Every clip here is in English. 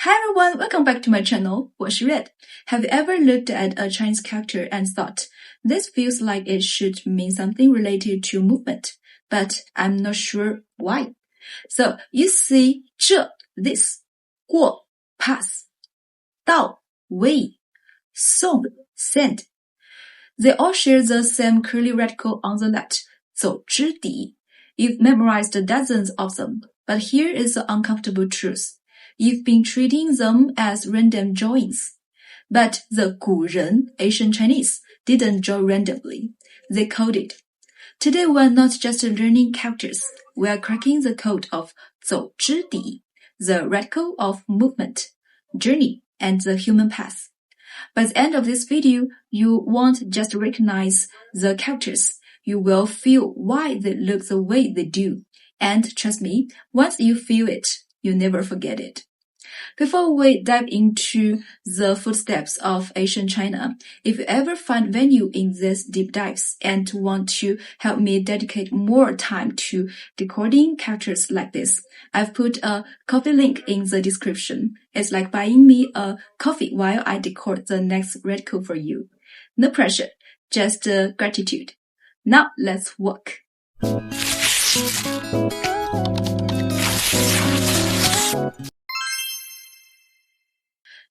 Hi everyone, welcome back to my channel. 我是 Red. Have you ever looked at a Chinese character and thought, this feels like it should mean something related to movement, but I'm not sure why. So you see 这 this, 过 pass, 到 way, 送 send. They all share the same curly radical on the left, 走之底. You've memorized dozens of them, but here is the uncomfortable truth. You've been treating them as random joins. But the 古人, Asian Chinese, didn't join randomly. They coded. Today we're not just learning characters, we're cracking the code of 走之底, the radical of movement, journey, and the human path. By the end of this video, you won't just recognize the characters, you will feel why they look the way they do. And trust me, once you feel it, you'll never forget it. Before we dive into the footsteps of Asian China, if you ever find value in these deep dives and want to help me dedicate more time to decoding characters like this, I've put a coffee link in the description. It's like buying me a coffee while I decode the next radical for you. No pressure, just gratitude. Now let's walk.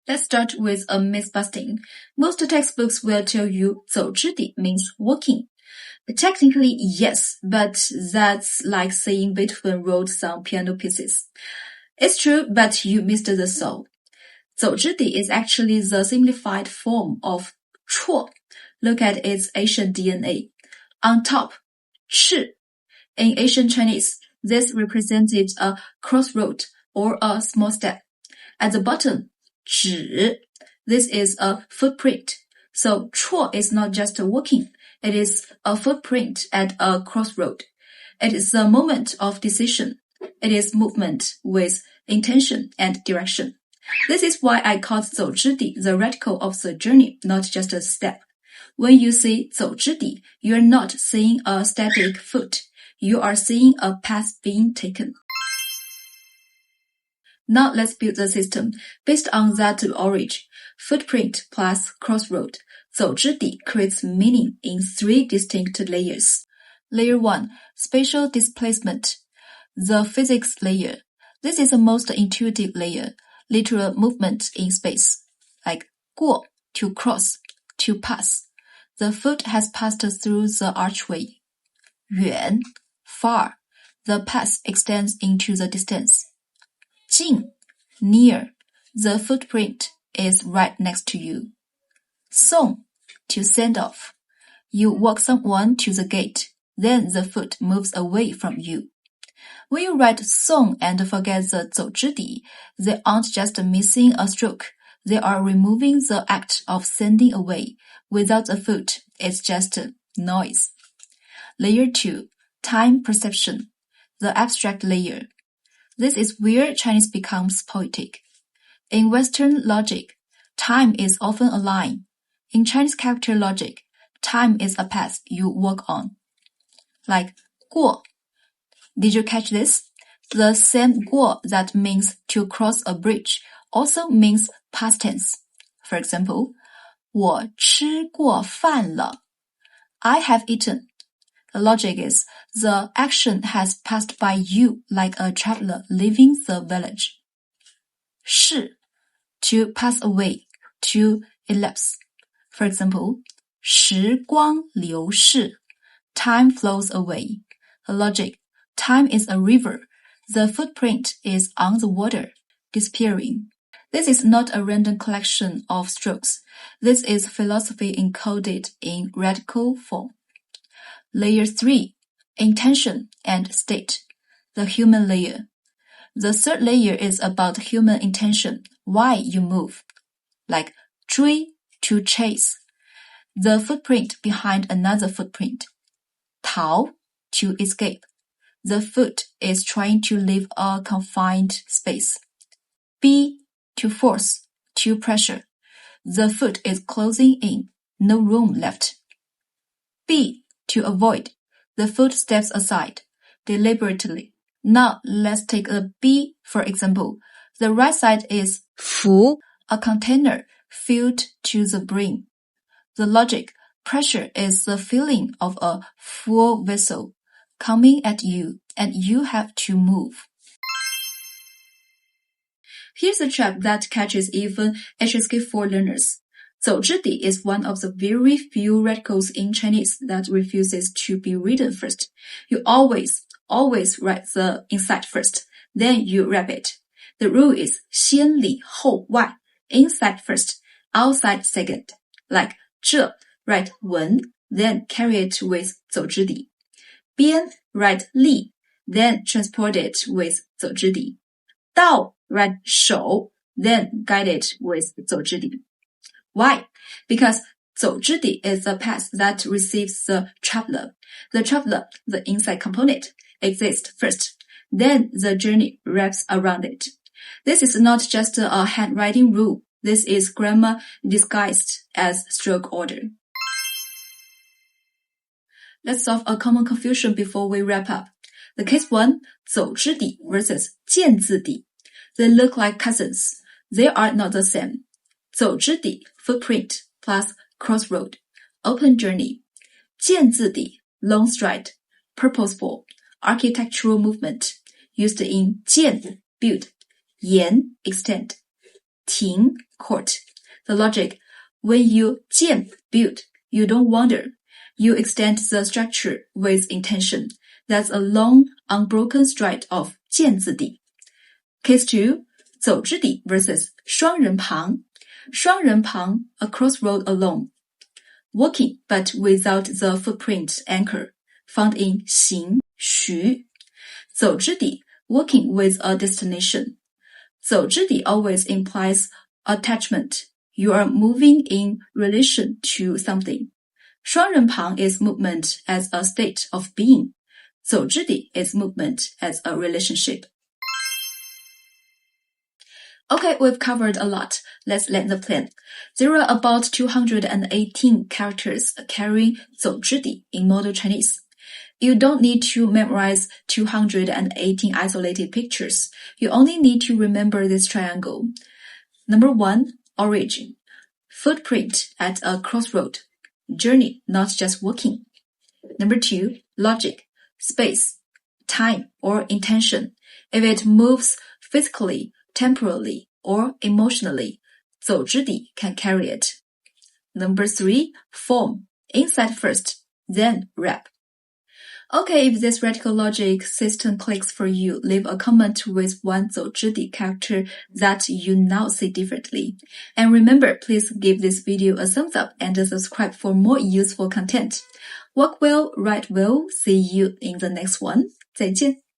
Let's start with a myth busting. Most textbooks will tell you 走之底 means walking. Technically, yes, but that's like saying Beethoven wrote some piano pieces. It's true, but you missed the soul. 走之底 is actually the simplified form of 绰. Look at its Asian DNA. On top, 是. In Asian Chinese, this represented a crossroad or a small step. At the bottom, 指. This is a footprint. So 绰 is not just walking. It is a footprint at a crossroad. It is a moment of decision. It is movement with intention and direction. This is why I called 走之底 the radical of the journey, not just a step. When you say 走之底, you are not seeing a static foot. You are seeing a path being taken. Now let's build the system. Based on that origin, footprint plus crossroad, 走之底 creates meaning in three distinct layers. Layer 1, spatial displacement, the physics layer. This is the most intuitive layer, literal movement in space, like 过, to cross, to pass. The foot has passed through the archway. 远, far, the path extends into the distance. 近, near, the footprint is right next to you. 送, to send off. You walk someone to the gate, then the foot moves away from you. When you write 送 and forget the 走之底, they aren't just missing a stroke, they are removing the act of sending away. Without a foot, it's just noise. Layer 2, time perception, the abstract layer. This is where Chinese becomes poetic. In Western logic, time is often a line. In Chinese character logic, time is a path you walk on. Like 过. Did you catch this? The same 过 that means to cross a bridge also means past tense. For example, 我吃过饭了. I have eaten. The logic is, the action has passed by you like a traveler leaving the village. 逝, to pass away, to elapse. For example, 时光流逝, time flows away. The logic, time is a river. The footprint is on the water, disappearing. This is not a random collection of strokes. This is philosophy encoded in radical form. Layer 3, intention and state, the human layer. The third layer is about human intention, why you move. Like 追, to chase. The footprint behind another footprint. 逃, to escape. The foot is trying to leave a confined space.逼, to force, to pressure. The foot is closing in, no room left. 避, to avoid. The foot steps aside, deliberately. Now let's take a B for example. The right side is 服 a container filled to the brim. The logic, pressure is the feeling of a full vessel coming at you, and you have to move. Here's a trap that catches even HSK4 learners. 走之底 is one of the very few radicals in Chinese that refuses to be written first. You always write the inside first, then you wrap it. The rule is 先里后外, inside first, outside second. Like 这 write 文, then carry it with 走之底. 边 write 力, then transport it with 走之底. 道 write 手, then guide it with 走之底. Why? Because 走之底 is the path that receives the traveler. The traveler, the inside component, exists first. Then the journey wraps around it. This is not just a handwriting rule. This is grammar disguised as stroke order. Let's solve a common confusion before we wrap up. The case 1, 走之底 versus 见字底. They look like cousins. They are not the same. 走之底 footprint plus crossroad, open journey. 见字底 long stride, purposeful, architectural movement, used in 建 build, 延 extend, 停 court. The logic, when you 建 build, you don't wander. You extend the structure with intention. That's a long, unbroken stride of 见字底. Case 2, 走之底 versus 双人旁. 双人旁, a crossroad alone. Walking, but without the footprint anchor, found in 行, 徐. 走之底, walking with a destination. 走之底 always implies attachment. You are moving in relation to something. 双人旁 is movement as a state of being. 走之底 is movement as a relationship. Okay, we've covered a lot. Let's land the plane. There are about 218 characters carrying 走之底 in Model Chinese. You don't need to memorize 218 isolated pictures. You only need to remember this triangle. Number 1, origin. Footprint at a crossroad. Journey, not just walking. Number 2, logic. Space, time, or intention. If it moves physically, temporally, or emotionally, 走之底 can carry it. Number 3, form. Inside first, then wrap. Okay, if this radical logic system clicks for you, leave a comment with one 走之底 character that you now see differently. And remember, please give this video a thumbs up and subscribe for more useful content. Walk well, write well. See you in the next one. 再见。